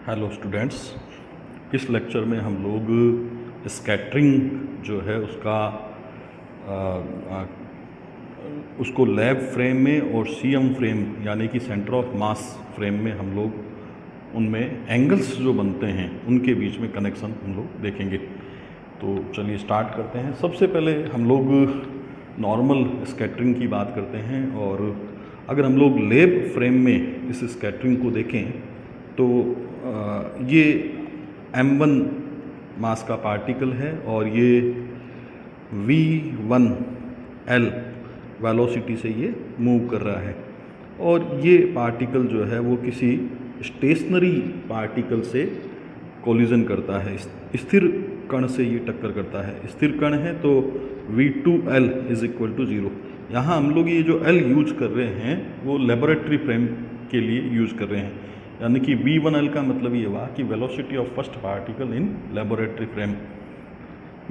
Hello students, इस lecture में हम लोग स्कैटरिंग जो है उसको लैब फ्रेम में और सीएम फ्रेम यानी कि सेंटर ऑफ मास फ्रेम में हम लोग उनमें एंगल्स जो बनते हैं उनके बीच में कनेक्शन हम लोग देखेंगे। तो चलिए स्टार्ट करते हैं। सबसे पहले हम लोग नॉर्मल स्कैटरिंग की बात करते हैं, और अगर हम लोग लैब फ्रेम में इस स्कैटरिंग को देखें तो ये m1 मास का पार्टिकल है और ये v1l वेलोसिटी से ये मूव कर रहा है, और ये पार्टिकल जो है वो किसी स्टेशनरी पार्टिकल से कोलिजन करता है, स्थिर कण से ये टक्कर करता है। स्थिर कण है तो v2l इज इक्वल टू 0। यहाँ हम लोग ये जो l यूज कर रहे हैं वो लेबोरेटरी फ्रेम के लिए यूज कर रहे हैं, यानी कि v1l का मतलब ये हुआ कि velocity of first particle in laboratory frame.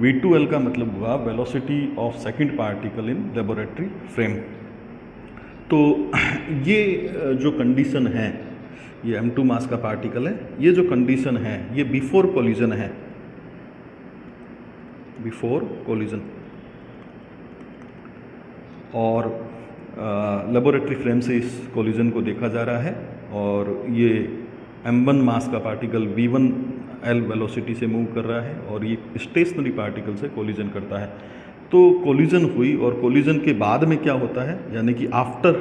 v2l का मतलब हुआ velocity of second particle in laboratory frame. तो ये जो कंडीशन है, ये m2 मास का पार्टिकल है, ये जो कंडीशन है ये बिफोर कोलिजन है, बिफोर कोलिजन। और लेबोरेटरी फ्रेम से इस कोलिजन को देखा जा रहा है, और ये m1 मास का पार्टिकल v1l वेलोसिटी से मूव कर रहा है और ये स्टेशनरी पार्टिकल से कोलिजन करता है। तो कोलिजन हुई, और कोलिजन के बाद में क्या होता है, यानी कि आफ्टर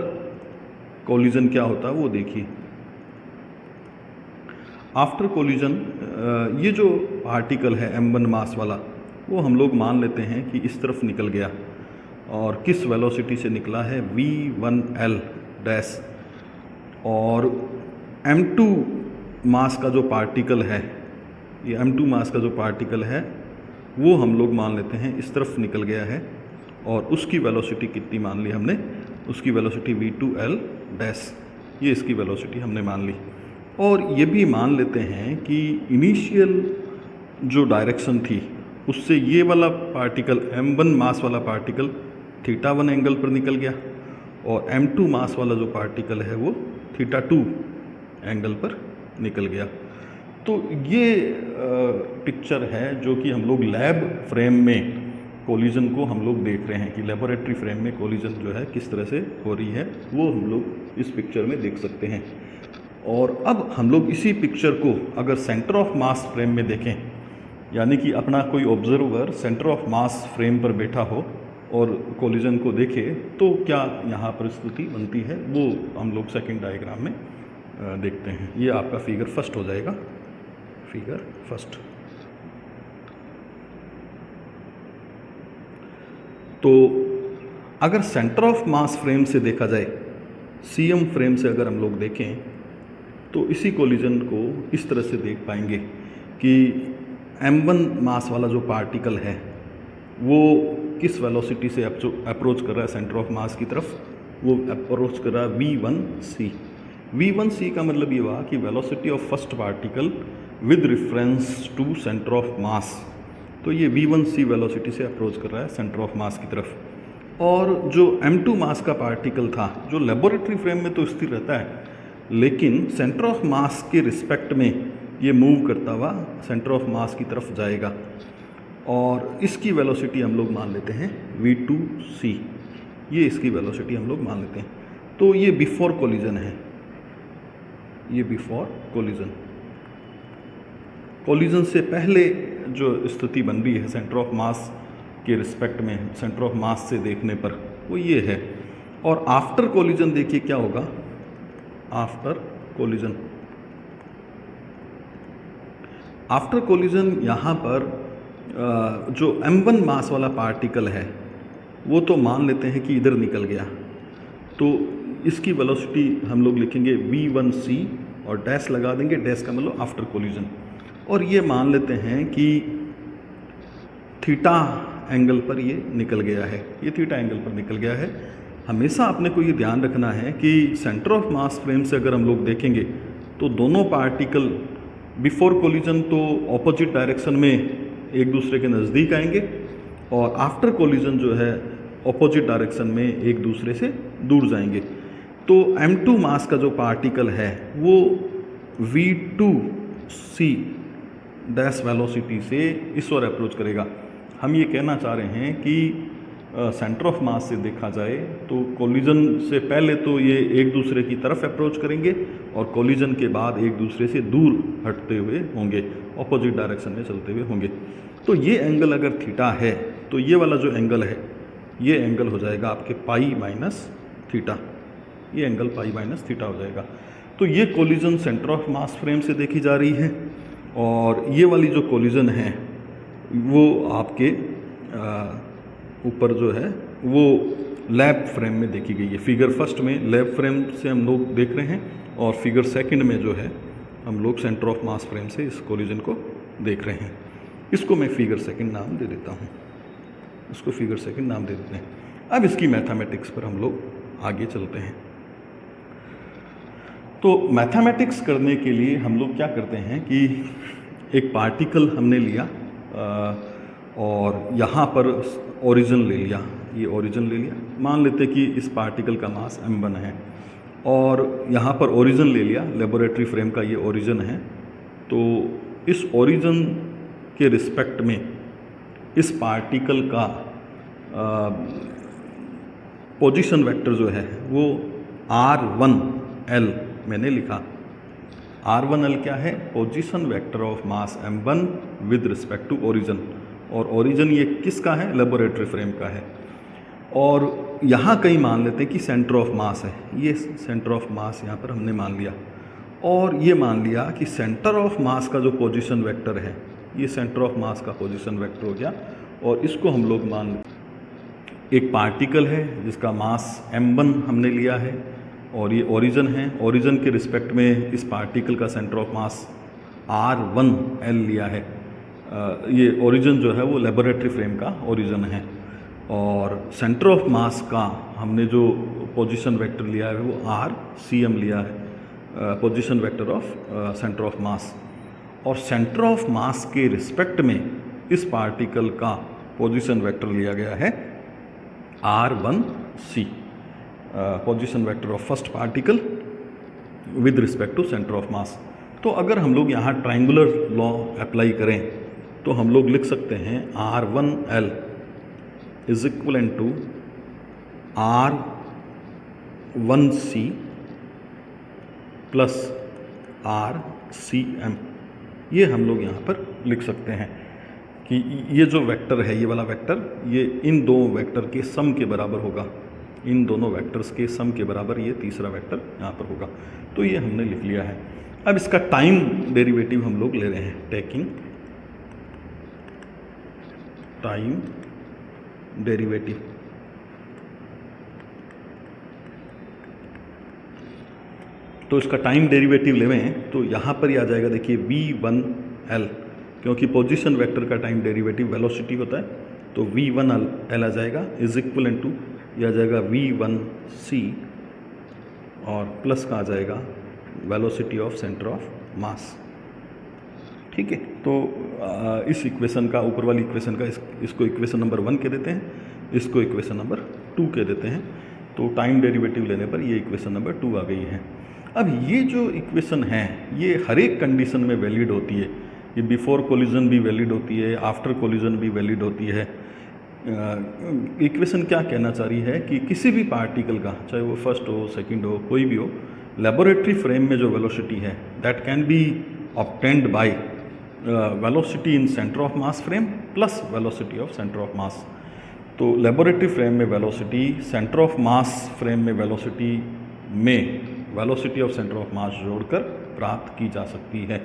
कोलिजन क्या होता है वो देखिए। आफ्टर कोलिजन ये जो पार्टिकल है m1 मास वाला, वो हम लोग मान लेते हैं कि इस तरफ निकल गया, और किस वेलोसिटी से निकला है, v1l डैश। और m2 मास का जो पार्टिकल है, ये m2 मास का जो पार्टिकल है वो हम लोग मान लेते हैं इस तरफ निकल गया है, और उसकी वेलोसिटी कितनी मान ली हमने, उसकी वेलोसिटी v2l डैश, ये इसकी वेलोसिटी हमने मान ली। और ये भी मान लेते हैं कि इनिशियल जो डायरेक्शन थी उससे ये वाला पार्टिकल m1 मास वाला पार्टिकल θ1 एंगल पर निकल गया, और m2 मास वाला जो पार्टिकल है वो θ2 एंगल पर निकल गया। तो ये पिक्चर है जो कि हम लोग लैब फ्रेम में कोलिजन को हम लोग देख रहे हैं कि लेबोरेटरी फ्रेम में कोलिजन जो है किस तरह से हो रही है, वो हम लोग इस पिक्चर में देख सकते हैं। और अब हम लोग इसी पिक्चर को अगर सेंटर ऑफ मास फ्रेम में देखें, यानी कि अपना कोई observer centre of mass frame पर बैठा हो और कोलिजन को देखे, तो क्या यहाँ पर स्थिति बनती है वो हम लोग सेकंड डायग्राम में देखते हैं। ये आपका फिगर फर्स्ट हो जाएगा, फिगर फर्स्ट। तो अगर सेंटर ऑफ मास फ्रेम से देखा जाए, सीएम फ्रेम से अगर हम लोग देखें, तो इसी कोलिजन को इस तरह से देख पाएंगे कि m1 मास वाला जो पार्टिकल है वो किस वेलोसिटी से अप्रोच कर रहा है सेंटर ऑफ मास की तरफ, वो अप्रोच कर रहा है v1c। v1c का मतलब ये हुआ कि velocity of first particle with reference to centre of mass. तो ये v1c वेलोसिटी से अप्रोच कर रहा है सेंटर ऑफ मास की तरफ। और जो m2 मास का पार्टिकल था, जो लेबोरेटरी फ्रेम में तो स्थिर रहता है, लेकिन सेंटर ऑफ मास के रिस्पेक्ट में ये मूव करता हुआ सेंटर ऑफ मास की तरफ जाएगा, और इसकी वेलोसिटी हम लोग मान लेते हैं v2c। ये इसकी वेलोसिटी हम लोग मान लेते हैं। तो ये बिफोर कोलिजन है, ये बिफोर कोलिजन। कोलिजन से पहले जो स्थिति बन रही है सेंटर ऑफ मास के रिस्पेक्ट में, सेंटर ऑफ मास से देखने पर, वो ये है। और आफ्टर कोलिजन देखिए क्या होगा, आफ्टर कोलिजन। आफ्टर कोलिजन यहाँ पर जो m1 मास वाला पार्टिकल है वो तो मान लेते हैं कि इधर निकल गया, तो इसकी वेलोसिटी हम लोग लिखेंगे v1c और डैश लगा देंगे, डैश का मतलब आफ्टर कोलिजन। और ये मान लेते हैं कि थीटा एंगल पर ये निकल गया है, ये थीटा एंगल पर निकल गया है। हमेशा अपने को ये ध्यान रखना है कि सेंटर ऑफ मास फ्रेम से अगर हम लोग देखेंगे तो दोनों पार्टिकल बिफोर कोलिजन तो ऑपोजिट डायरेक्शन में एक दूसरे के नज़दीक आएंगे, और आफ्टर कोलिजन जो है ऑपोजिट डायरेक्शन में एक दूसरे से दूर जाएंगे। तो m2 मास का जो पार्टिकल है वो v2 सी डैश वेलोसिटी से इस ओर अप्रोच करेगा। हम ये कहना चाह रहे हैं कि सेंटर ऑफ मास से देखा जाए तो कोलिजन से पहले तो ये एक दूसरे की तरफ अप्रोच करेंगे और कोलिजन के बाद एक दूसरे से दूर हटते हुए होंगे, ऑपोजिट डायरेक्शन में चलते हुए होंगे। तो ये एंगल अगर थीटा है तो ये वाला जो एंगल है ये एंगल हो जाएगा आपके पाई माइनस थीटा, ये एंगल पाई माइनस थीटा हो जाएगा। तो ये collision centre of mass frame से देखी जा रही है और ये वाली जो कोलिजन है वो आपके ऊपर जो है वो लैब फ्रेम में देखी गई है। फिगर फर्स्ट में लैब फ्रेम से हम लोग देख रहे हैं और फिगर सेकंड में जो है हम लोग सेंटर ऑफ मास फ्रेम से इस कोलिजन को देख रहे हैं। इसको मैं फिगर सेकंड नाम दे देता हूँ, इसको फिगर सेकंड नाम दे देते हैं। अब इसकी मैथमेटिक्स पर हम लोग आगे चलते हैं। तो मैथमेटिक्स करने के लिए हम लोग क्या करते हैं कि एक पार्टिकल हमने लिया और यहाँ पर ओरिजिन ले लिया, ये ओरिजिन ले लिया। मान लेते कि इस पार्टिकल का मास m1 है और यहाँ पर ओरिजिन ले लिया, लेबोरेटरी फ्रेम का ये ओरिजिन है। तो इस ओरिजिन के रिस्पेक्ट में इस पार्टिकल का पोजीशन वेक्टर जो है वो r1l मैंने लिखा। r1l क्या है? Position vector of mass m1 with respect to origin, और ओरिजिन ये किसका है? लेबोरेटरी फ्रेम का है। और यहाँ कहीं मान लेते हैं कि सेंटर ऑफ मास है, ये सेंटर ऑफ मास यहाँ पर हमने मान लिया और ये मान लिया कि सेंटर ऑफ मास का जो पोजीशन वेक्टर है ये सेंटर ऑफ मास का पोजीशन वेक्टर हो गया। और इसको हम लोग मान लेते एक पार्टिकल है जिसका मास m1 हमने लिया है और ये ओरिजिन है। ओरिजिन के रिस्पेक्ट में इस पार्टिकल का सेंटर ऑफ मास r1l लिया है। ये ओरिजिन जो है वो लेबोरेटरी फ्रेम का ओरिजिन है और सेंटर ऑफ मास का हमने जो पोजीशन वेक्टर लिया है वो rcm लिया है, position vector of centre of मास। और सेंटर ऑफ मास के रिस्पेक्ट में इस पार्टिकल का पोजीशन वेक्टर लिया गया है r1c, position vector of first particle with respect to centre of mass. तो अगर हम लोग यहाँ ट्रायंगुलर लॉ अप्लाई करें तो हम लोग लिख सकते हैं r1l is equal to r1c plus rcm। ये हम लोग यहाँ पर लिख सकते हैं कि ये जो वेक्टर है, ये वाला वेक्टर, ये इन दो वेक्टर के सम के बराबर होगा, इन दोनों वेक्टर्स के सम के बराबर ये तीसरा वेक्टर यहाँ पर होगा। तो ये हमने लिख लिया है। अब इसका टाइम डेरिवेटिव हम लोग ले रहे हैं, टेकिंग टाइम डेरिवेटिव। तो इसका टाइम डेरिवेटिव लेवें तो यहाँ पर ही आ जाएगा, देखिए v1l, क्योंकि पोजीशन वेक्टर का टाइम डेरिवेटिव वेलोसिटी होता है, तो v1l आ जाएगा इज इक्वल टू यह आ जाएगा v1c और प्लस का आ जाएगा वेलोसिटी ऑफ सेंटर ऑफ मास। ठीक है, तो इस इक्वेशन का, ऊपर वाली इक्वेशन का इसको इक्वेशन नंबर 1 कह देते हैं, इसको इक्वेशन नंबर 2 कह देते हैं। तो टाइम डेरिवेटिव लेने पर ये इक्वेशन नंबर 2 आ गई है। अब ये जो इक्वेशन है ये हर एक कंडीशन में वैलिड होती है। ये बिफोर कोलिजन भी वैलिड होती है, आफ्टर कोलिजन भी वैलिड होती है। इक्वेशन क्या कहना चाह रही है कि किसी भी पार्टिकल का, चाहे वो फर्स्ट हो, सेकंड हो, कोई भी हो, लेबोरेटरी फ्रेम में जो वेलोसिटी है that can be obtained by velocity in centre of mass frame plus velocity of centre of mass. तो लेबोरेटरी फ्रेम में velocity, centre of mass frame में वेलोसिटी में वेलोसिटी ऑफ सेंटर ऑफ मास जोड़कर प्राप्त की जा सकती है।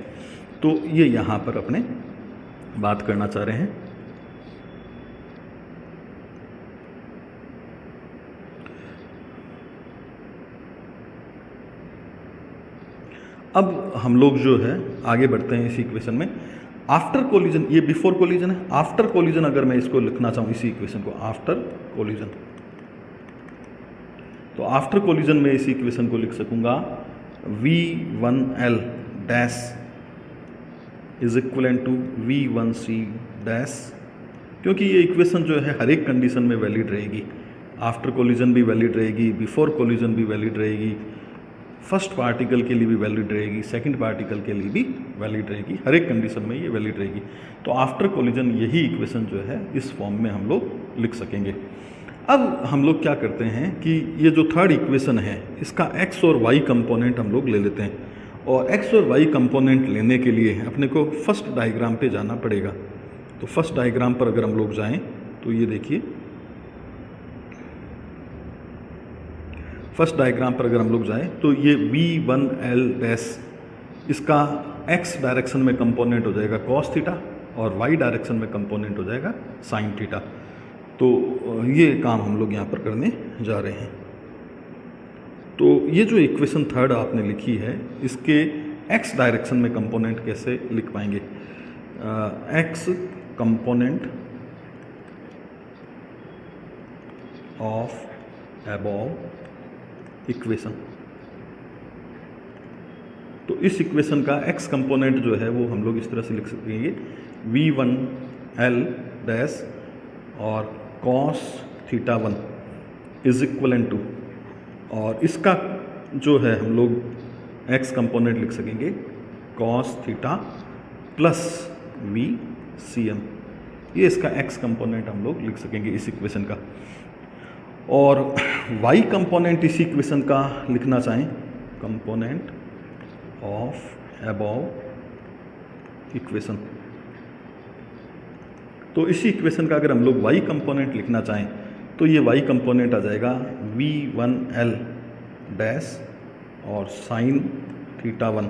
तो ये यहाँ पर अपने बात करना चाह रहे हैं। अब हम लोग जो है आगे बढ़ते हैं इसी इक्वेशन में। आफ्टर कोलिजन, ये बिफोर कोलिजन है, आफ्टर कोलिजन अगर मैं इसको लिखना चाहूँ इसी इक्वेशन को, आफ्टर कोलिजन, तो आफ्टर कोलिजन में इसी इक्वेशन को लिख सकूंगा v1l dash is equal to v1c dash, क्योंकि ये इक्वेशन जो है हर एक कंडीशन में वैलिड रहेगी। आफ्टर कोलिजन भी वैलिड रहेगी, बिफोर कोलिजन भी वैलिड रहेगी, फर्स्ट पार्टिकल के लिए भी वैलिड रहेगी, सेकंड पार्टिकल के लिए भी वैलिड रहेगी, हर एक कंडीशन में ये वैलिड रहेगी। तो आफ्टर कोलिजन यही इक्वेशन जो है इस फॉर्म में हम लोग लिख सकेंगे। अब हम लोग क्या करते हैं कि ये जो थर्ड इक्वेशन है इसका एक्स और वाई कंपोनेंट हम लोग ले लेते हैं, और एक्स और वाई कंपोनेंट लेने के लिए अपने को फर्स्ट डायग्राम पे जाना पड़ेगा। तो फर्स्ट डायग्राम पर अगर हम लोग जाएं तो ये देखिए, फर्स्ट डायग्राम पर अगर हम लोग जाएं तो ये V1L डैश इसका x डायरेक्शन में कंपोनेंट हो जाएगा cos थीटा और y डायरेक्शन में कंपोनेंट हो जाएगा sin थीटा। तो ये काम हम लोग यहाँ पर करने जा रहे हैं। तो ये जो इक्वेशन थर्ड आपने लिखी है इसके x डायरेक्शन में कंपोनेंट कैसे लिख पाएंगे? x component of above equation. तो इस इक्वेशन का x कंपोनेंट जो है वो हम लोग इस तरह से लिख सकेंगे V1L डैश और cos theta 1 is equal to, और इसका जो है हम लोग x कंपोनेंट लिख सकेंगे cos थीटा प्लस VCM। ये इसका x कंपोनेंट हम लोग लिख सकेंगे इस इक्वेशन का। और y कंपोनेंट इस इक्वेशन का लिखना चाहें कंपोनेंट ऑफ अबव इक्वेशन। तो इसी इक्वेशन का अगर हम लोग y कंपोनेंट लिखना चाहें तो ये y कंपोनेंट आ जाएगा V1L डैश और sine theta 1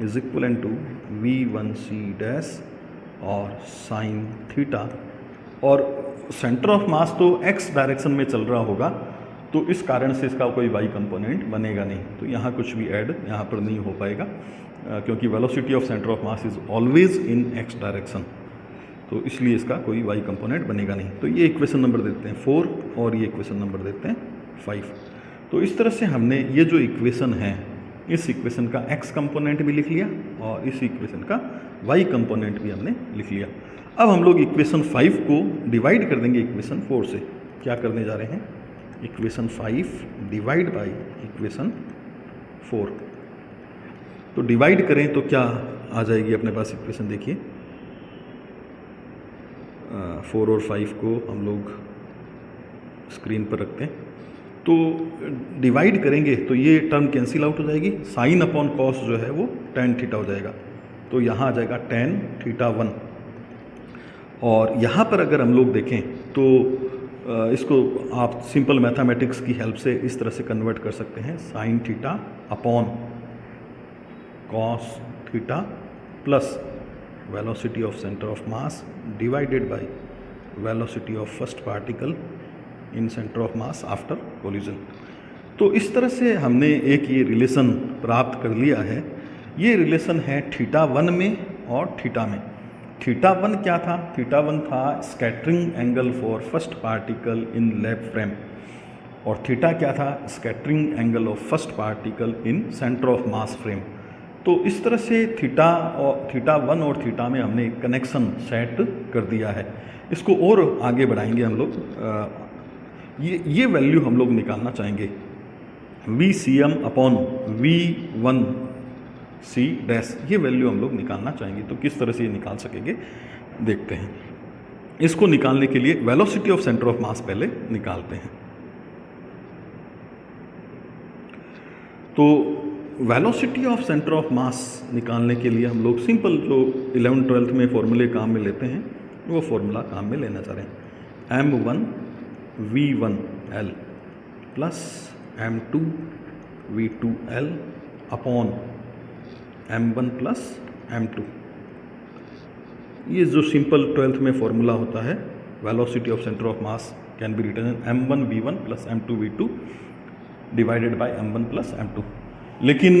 is equal to V1C dash और साइन थीटा। और सेंटर ऑफ मास तो x डायरेक्शन में चल रहा होगा, तो इस कारण से इसका कोई y कंपोनेंट बनेगा नहीं। तो यहाँ कुछ भी ऐड यहाँ पर नहीं हो पाएगा, क्योंकि velocity of centre of mass is always in x direction, तो इसलिए इसका कोई y कंपोनेंट बनेगा नहीं। तो ये इक्वेशन नंबर देते हैं 4 और ये इक्वेशन नंबर देते हैं 5। तो इस तरह से हमने ये जो इक्वेशन है इस इक्वेशन का x कंपोनेंट भी लिख लिया और इस इक्वेशन का y कंपोनेंट भी हमने लिख लिया। अब हम लोग इक्वेशन 5 को डिवाइड कर देंगे इक्वेशन 4 से। क्या करने जा रहे हैं? Equation 5 divide by equation 4। तो डिवाइड करें तो क्या आ जाएगी अपने पास इक्वेशन? देखिए 4 और 5 को हम लोग स्क्रीन पर रखते हैं। तो डिवाइड करेंगे तो ये टर्म कैंसिल आउट हो जाएगी, साइन अपॉन कॉस जो है वो tan थीटा हो जाएगा। तो यहाँ आ जाएगा tan थीटा 1। और यहाँ पर अगर हम लोग देखें तो इसको आप सिंपल मैथमेटिक्स की हेल्प से इस तरह से कन्वर्ट कर सकते हैं, sign theta upon cos theta plus velocity of centre of mass divided by velocity of first particle in centre of mass after collision. तो इस तरह से हमने एक ये रिलेशन प्राप्त कर लिया है। ये रिलेशन है थीटा 1 में और थीटा में। थीटा 1 क्या था? थीटा 1 था scattering angle for first particle in lab frame, और थीटा क्या था? Scattering angle of first particle in centre of mass frame. तो इस तरह से थीटा 1 और थीटा में हमने कनेक्शन सेट कर दिया है। इसको और आगे बढ़ाएंगे हम लोग। ये वैल्यू हम लोग निकालना चाहेंगे VCM अपॉन V1C डैश, ये वैल्यू हम लोग निकालना चाहेंगे। तो किस तरह से ये निकाल सकेंगे देखते हैं। इसको निकालने के लिए वेलोसिटी ऑफ सेंटर ऑफ मास पहले निकालते हैं। तो वेलोसिटी ऑफ सेंटर ऑफ मास निकालने के लिए हम लोग सिंपल जो 11th-12th में फॉर्मूले काम में लेते हैं वो फॉर्मूला काम में लेना चाह रहे हैं। M1 V1L plus M2 V2L upon M1 plus M2। ये जो सिंपल 12th में फॉर्मूला होता है, velocity of centre of mass can be written M1 V1 plus M2 V2 divided by M1 plus M2। लेकिन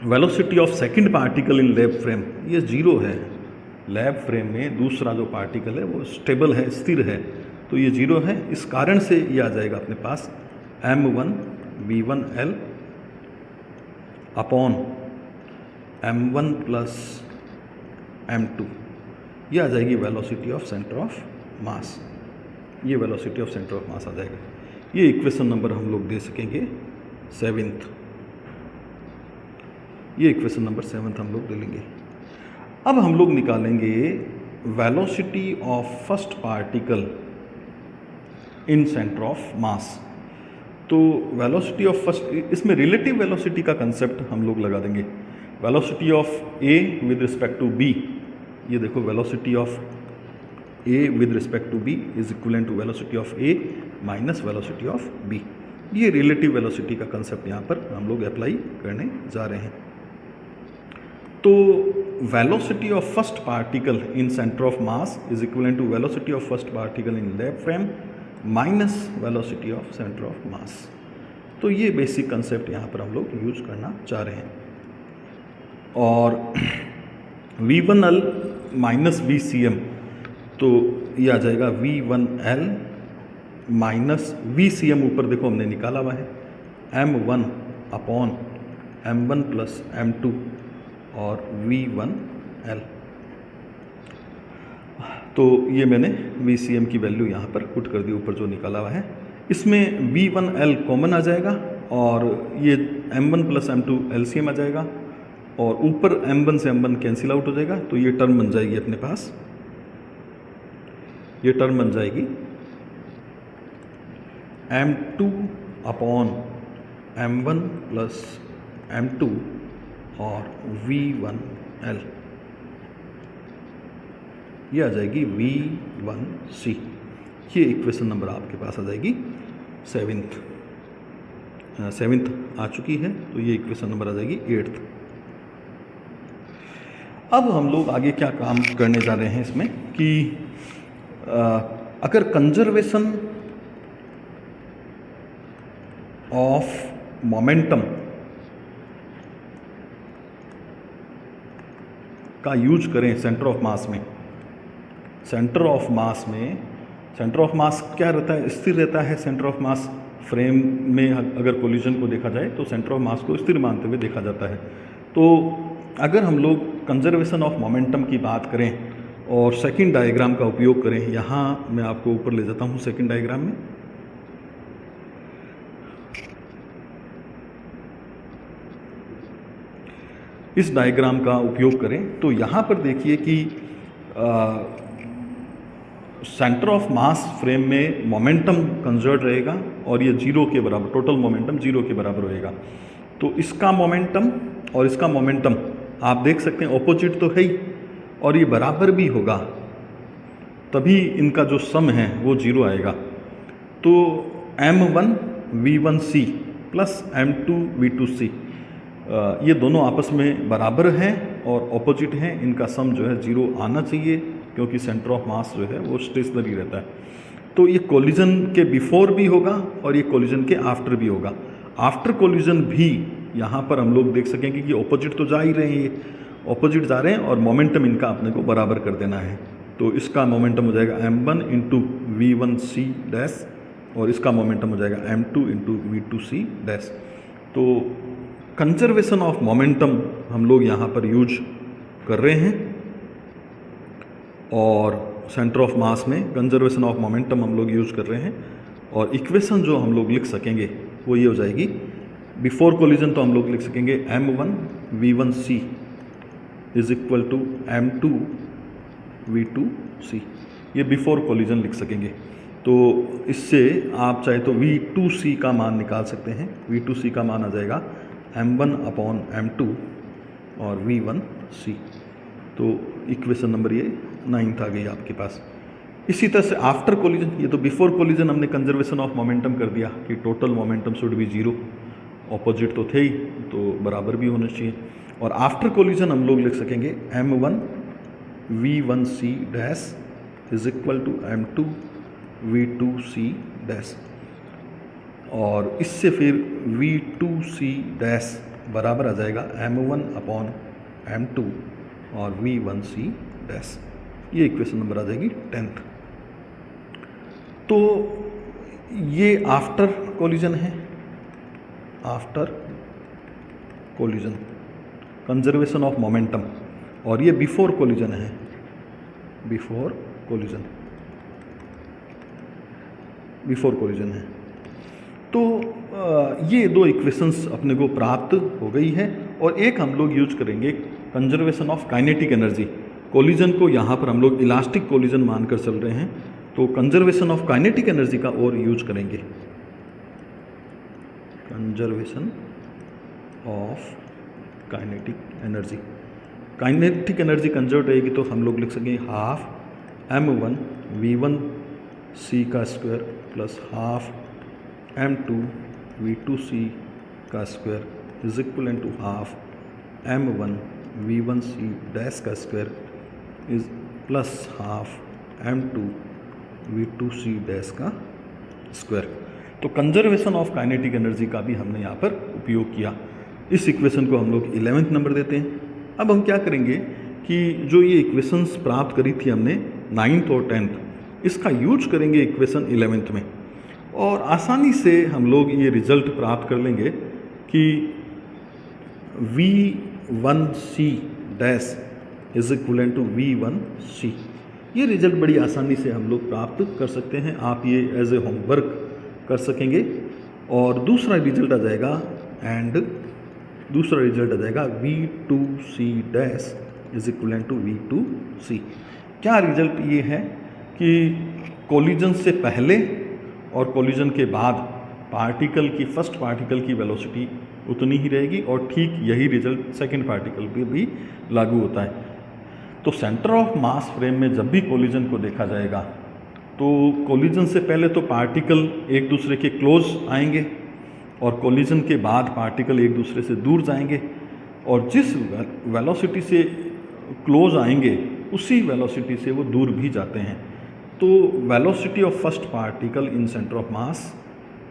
velocity of second particle in lab frame ये 0 है। Lab frame में दूसरा जो पार्टिकल है वो स्टेबल है, स्थिर है, तो ये 0 है। इस कारण से ये आ जाएगा अपने पास M1 V1L upon M1 plus M2। ये आ जाएगी velocity of centre of mass. ये velocity of centre of mass आ जाएगा। ये इक्वेशन नंबर हम लोग दे सकेंगे 7th। ये इक्वेशन नंबर 7 हम लोग ले लेंगे। अब हम लोग निकालेंगे velocity of first particle in centre of mass. तो वेलोसिटी ऑफ फर्स्ट, इसमें रिलेटिव वेलोसिटी का कंसेप्ट हम लोग लगा देंगे। Velocity of A with respect to B, ये देखो velocity of A with respect to B is equivalent to velocity of A minus velocity of B. ये रिलेटिव वेलोसिटी का कंसेप्ट यहाँ पर हम लोग अप्लाई करने जा रहे हैं। तो velocity of first particle in centre of mass is equivalent to velocity of first particle in lab frame minus velocity of centre of mass. तो ये बेसिक कंसेप्ट यहाँ पर हम लोग यूज करना चाह रहे हैं। और V1L माइनस VCM, तो ये आ जाएगा V1L माइनस VCM, ऊपर देखो हमने निकाला हुआ है M1 upon M1 plus M2 और V1L। तो ये मैंने VCM की वैल्यू यहाँ पर पुट कर दी, ऊपर जो निकाला हुआ है। इसमें V1L कॉमन आ जाएगा और ये M1 प्लस M2 LCM आ जाएगा और ऊपर M1 से M1 कैंसिल आउट हो जाएगा। तो ये टर्म बन जाएगी अपने पास, ये टर्म बन जाएगी M2 upon M1 plus M2 और V1L, ये आ जाएगी V1C। ये इक्वेशन नंबर आपके पास आ जाएगी 7th आ चुकी है, तो ये इक्वेशन नंबर आ जाएगी 8th। अब हम लोग आगे क्या काम करने जा रहे हैं इसमें कि अगर कंजर्वेशन ऑफ मोमेंटम का यूज करें सेंटर ऑफ मास में। सेंटर ऑफ मास क्या रहता है? स्थिर रहता है। सेंटर ऑफ मास फ्रेम में अगर कोलिजन को देखा जाए तो सेंटर ऑफ मास को स्थिर मानते हुए देखा जाता है। तो अगर हम लोग कंजर्वेशन ऑफ मोमेंटम की बात करें और सेकंड डायग्राम का उपयोग करें, यहाँ मैं आपको ऊपर ले जाता हूँ सेकंड डायग्राम में। इस डायग्राम का उपयोग करें तो यहाँ पर देखिए कि सेंटर ऑफ मास फ्रेम में मोमेंटम कंजर्व रहेगा और ये 0 के बराबर, टोटल मोमेंटम 0 के बराबर रहेगा। तो इसका मोमेंटम और इसका मोमेंटम आप देख सकते हैं ऑपोजिट तो है ही और ये बराबर भी होगा, तभी इनका जो सम है वो 0 आएगा। तो M1 V1C plus M2 V2C, ये दोनों आपस में बराबर हैं और ऑपोजिट हैं, इनका सम जो है 0 आना चाहिए क्योंकि सेंटर ऑफ मास जो है वो स्टेशनरी रहता है। तो ये कोलिजन के बिफोर भी होगा और ये कोलिजन के आफ्टर भी होगा। आफ्टर कोलिजन भी यहाँ पर हम लोग देख सकेंगे कि ऑपोजिट तो जा ही रहे हैं, ये ऑपोजिट जा रहे हैं और मोमेंटम इनका अपने को बराबर कर देना है। तो इसका मोमेंटम हो जाएगा M1 इंटू V1C डैश और इसका मोमेंटम हो जाएगा M2 इंटू V2C डैश। तो कंजर्वेशन ऑफ मोमेंटम हम लोग यहाँ पर यूज कर रहे हैं और सेंटर ऑफ मास में कंजर्वेशन ऑफ मोमेंटम हम लोग यूज कर रहे हैं। और इक्वेशन जो हम लोग लिख सकेंगे वो ये हो जाएगी, बिफोर कोलिजन तो हम लोग लिख सकेंगे M1 V1C is equal to M2 V2C, ये बिफोर कोलिजन लिख सकेंगे। तो इससे आप चाहे तो V2C का मान निकाल सकते हैं। V2C का मान आ जाएगा M1 अपॉन M2 और V1C। तो इक्वेशन नंबर ये 9th आ गई आपके पास। इसी तरह से आफ्टर कोलिजन, ये तो बिफोर कोलिजन हमने कंजर्वेशन ऑफ मोमेंटम कर दिया कि total momentum should be 0, opposite तो थे ही तो बराबर भी होना चाहिए। और आफ्टर कोलिजन हम लोग लिख सकेंगे M1 V1C dash is equal to M2 V2C dash और इससे फिर V2C डैश बराबर आ जाएगा M1 अपॉन M2 और V1C डैश। ये इक्वेशन नंबर आ जाएगी 10th। तो ये आफ्टर कोलिजन है, after collision conservation of momentum, और ये बिफोर कोलिजन है, बिफोर कोलिजन, बिफोर कोलिजन है। तो ये दो इक्वेशंस अपने को प्राप्त हो गई है और एक हम लोग यूज करेंगे conservation of kinetic energy. Collision को यहाँ पर हम लोग इलास्टिक कोलिजन मानकर चल रहे हैं, तो कंजर्वेशन ऑफ काइनेटिक एनर्जी का और यूज करेंगे। Conservation of kinetic energy, kinetic energy conserve रहेगी तो हम लोग लिख सकेंगे हाफ m1 v1c का square plus half m2 v2c का square is equal to half m1 v1c dash का square is plus half m2 v2c dash का स्क्वायर। तो कंजर्वेशन ऑफ काइनेटिक एनर्जी का भी हमने यहाँ पर उपयोग किया। इस इक्वेशन को हम लोग 11th नंबर देते हैं। अब हम क्या करेंगे कि जो ये इक्वेशंस प्राप्त करी थी हमने 9th और 10th, इसका यूज करेंगे इक्वेशन 11th में और आसानी से हम लोग ये रिजल्ट प्राप्त कर लेंगे कि v1c dash is equal to v1c। ये रिजल्ट बड़ी आसानी से हम लोग प्राप्त कर सकते हैं, आप ये एज ए होमवर्क कर सकेंगे। और दूसरा रिजल्ट आ जाएगा v2c dash is equal to v2c। क्या रिजल्ट ये है कि कोलिजन से पहले और कोलिजन के बाद पार्टिकल की फर्स्ट पार्टिकल की वेलोसिटी उतनी ही रहेगी और ठीक यही रिजल्ट सेकंड पार्टिकल पे भी लागू होता है। तो सेंटर ऑफ मास फ्रेम में जब भी कोलिजन को देखा जाएगा तो कोलिजन से पहले तो पार्टिकल एक दूसरे के क्लोज आएंगे और कोलिजन के बाद पार्टिकल एक दूसरे से दूर जाएंगे और जिस वेलोसिटी से क्लोज आएंगे उसी वेलोसिटी से वो दूर भी जाते हैं। तो velocity of first particle in centre of mass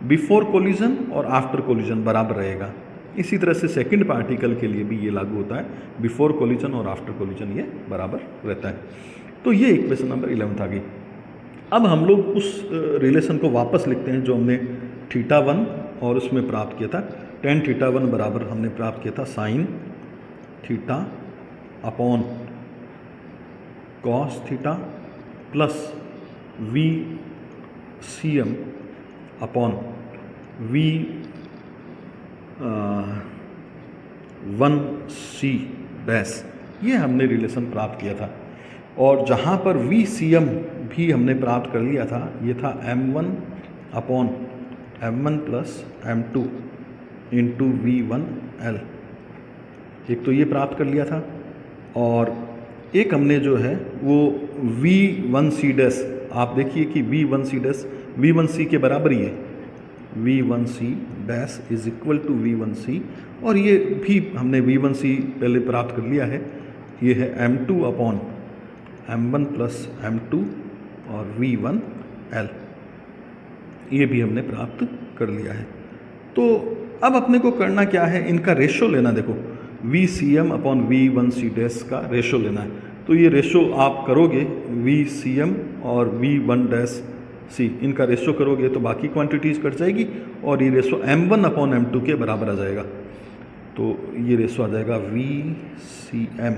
before collision और आफ्टर कोलिजन बराबर रहेगा। इसी तरह से सेकंड पार्टिकल के लिए भी ये लागू होता है, बिफोर कोलिजन और आफ्टर कोलिजन ये बराबर रहता है। तो ये इक्वेशन नंबर 11 आ गई। अब हम लोग उस रिलेशन को वापस लिखते हैं जो हमने θ1 और उसमें प्राप्त किया था। tan θ1 बराबर हमने प्राप्त किया था sin theta upon cos theta plus VCm upon v1c dash, ये हमने रिलेशन प्राप्त किया था। और जहाँ पर VCm भी हमने प्राप्त कर लिया था, ये था m1 upon m1 plus m2 into v1l। एक तो ये प्राप्त कर लिया था और एक हमने जो है वो v1c डैश, आप देखिए कि v1c डैश v1c के बराबर ही है, v1c dash is equal to v1c और ये भी हमने v1c पहले प्राप्त कर लिया है। ये है m2 upon m1 plus m2 और v1l, ये भी हमने प्राप्त कर लिया है। तो अब अपने को करना क्या है, इनका रेशो लेना। देखो VCm अपॉन v1c डैश का रेशो लेना है। तो ये रेशो आप करोगे VCm और v1 डैश c, इनका रेशो करोगे तो बाकी क्वांटिटीज़ कट जाएगी और ये रेशो m1 अपॉन m2 के बराबर आ जाएगा। तो ये रेशो आ जाएगा VCm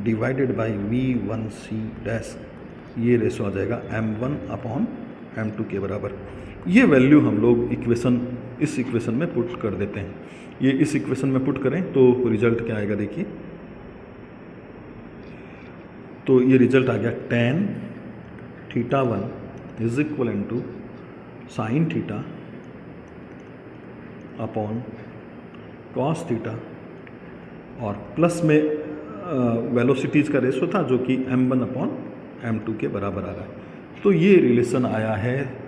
divided by v1c dash, ये रेशो आ जाएगा m1 अपॉन m2 के बराबर। ये वैल्यू हम लोग इस इक्वेशन में पुट कर देते हैं। ये इस इक्वेशन में पुट करें तो रिजल्ट क्या आएगा, देखिए। तो ये रिजल्ट आ गया tan θ1 is equal to sine theta upon cos theta और प्लस में वेलोसिटीज़ का रेशो था जो कि m1 अपॉन m2 के बराबर आ रहा है। तो ये रिलेशन आया है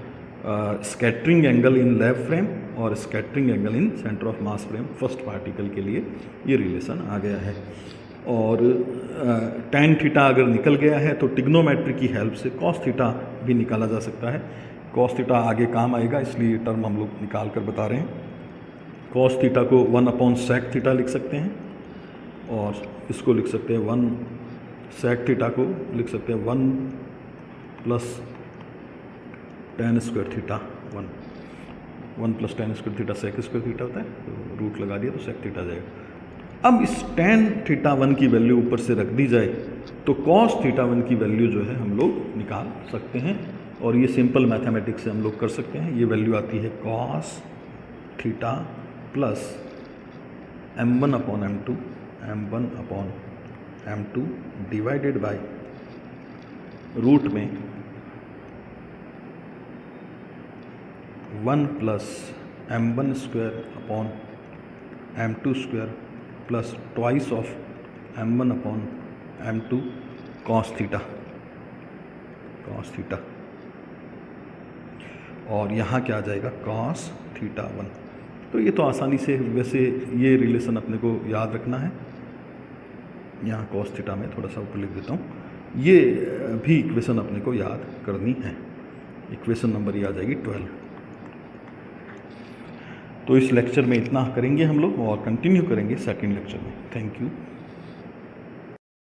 scattering angle in lab frame और scattering angle in centre of mass frame first particle के लिए ये रिलेशन आ गया है। और tan थीटा अगर निकल गया है तो टिग्नोमेट्री की हेल्प से cos थीटा भी निकाला जा सकता है। cos थीटा आगे काम आएगा, इसलिए ये टर्म हम लोग निकाल कर बता रहे हैं। cos थीटा को 1 अपॉन sec थीटा लिख सकते हैं और इसको लिख सकते हैं 1 sec थीटा को लिख सकते हैं 1 plus tan square theta 1 plus tan square theta sec square theta होता है, तो रूट लगा दिया तो sec थीटा जाएगा। अब इस tan θ1 की वैल्यू ऊपर से रख दी जाए तो cos θ1 की वैल्यू जो है हम लोग निकाल सकते हैं। और ये सिंपल मैथमेटिक्स से हम लोग कर सकते हैं। ये वैल्यू आती है cos theta plus m1 upon m2 divided by root में 1 plus m1 square upon m2 square plus twice of m1 upon m2 cos theta और यहाँ क्या आ जाएगा cos थीटा 1। तो ये तो आसानी से, वैसे ये रिलेशन अपने को याद रखना है। यहाँ cos थीटा में थोड़ा सा ऊपर लिख देता हूँ। ये भी इक्वेशन अपने को याद करनी है। इक्वेशन नंबर ये आ जाएगी 12। तो इस लेक्चर में इतना करेंगे हम लोग और कंटिन्यू करेंगे सेकंड लेक्चर में। Thank you.